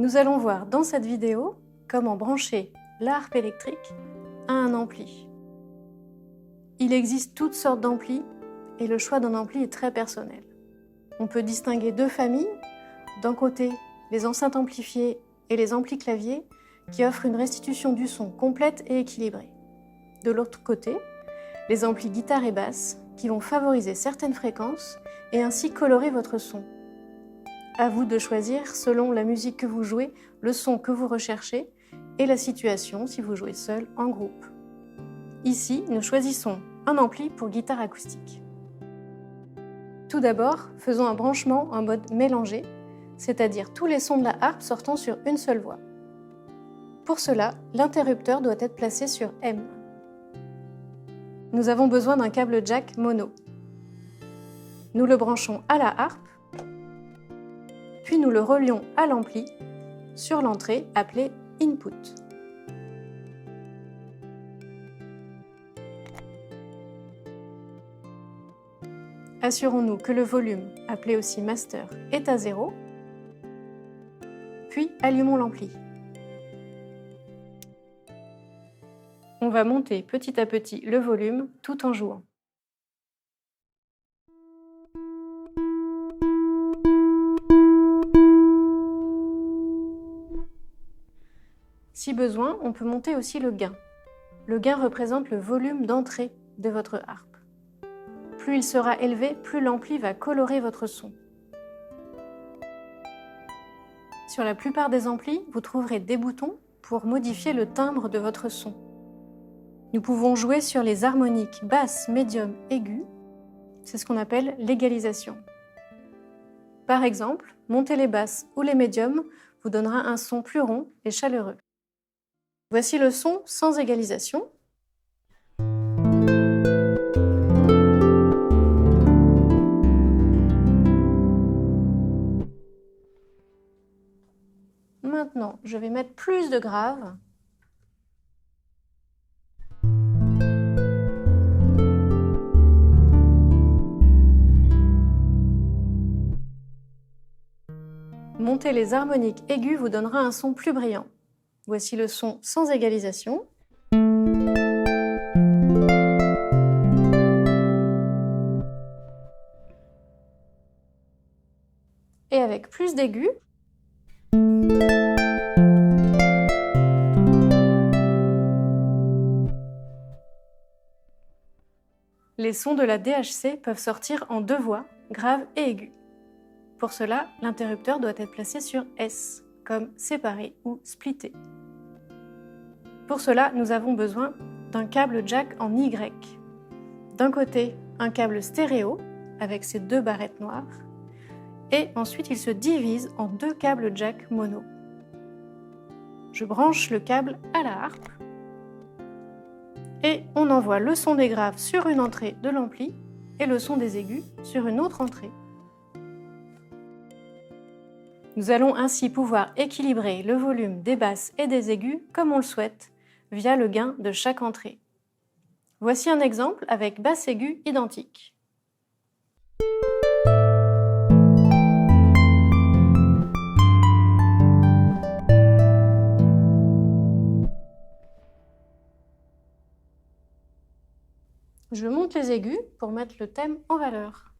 Nous allons voir dans cette vidéo comment brancher la harpe électrique à un ampli. Il existe toutes sortes d'amplis et le choix d'un ampli est très personnel. On peut distinguer deux familles. D'un côté, les enceintes amplifiées et les amplis claviers qui offrent une restitution du son complète et équilibrée. De l'autre côté, les amplis guitare et basse qui vont favoriser certaines fréquences et ainsi colorer votre son. À vous de choisir, selon la musique que vous jouez, le son que vous recherchez et la situation si vous jouez seul en groupe. Ici, nous choisissons un ampli pour guitare acoustique. Tout d'abord, faisons un branchement en mode mélangé, c'est-à-dire tous les sons de la harpe sortant sur une seule voix. Pour cela, l'interrupteur doit être placé sur M. Nous avons besoin d'un câble jack mono. Nous le branchons à la harpe, puis nous le relions à l'ampli sur l'entrée appelée Input. Assurons-nous que le volume, appelé aussi Master, est à 0, puis allumons l'ampli. On va monter petit à petit le volume tout en jouant. Si besoin, on peut monter aussi le gain. Le gain représente le volume d'entrée de votre harpe. Plus il sera élevé, plus l'ampli va colorer votre son. Sur la plupart des amplis, vous trouverez des boutons pour modifier le timbre de votre son. Nous pouvons jouer sur les harmoniques basses, médium, aiguës. C'est ce qu'on appelle l'égalisation. Par exemple, monter les basses ou les médiums vous donnera un son plus rond et chaleureux. Voici le son sans égalisation. Maintenant, je vais mettre plus de graves. Monter les harmoniques aiguës vous donnera un son plus brillant. Voici le son sans égalisation. Et avec plus d'aigus. Les sons de la DHC peuvent sortir en deux voix, grave et aiguë. Pour cela, l'interrupteur doit être placé sur S, comme séparé ou splitté. Pour cela, nous avons besoin d'un câble jack en Y. D'un côté, un câble stéréo, avec ses deux barrettes noires, et ensuite il se divise en deux câbles jack mono. Je branche le câble à la harpe, et on envoie le son des graves sur une entrée de l'ampli et le son des aigus sur une autre entrée. Nous allons ainsi pouvoir équilibrer le volume des basses et des aigus comme on le souhaite, via le gain de chaque entrée. Voici un exemple avec basse aiguë identique. Je monte les aigus pour mettre le thème en valeur.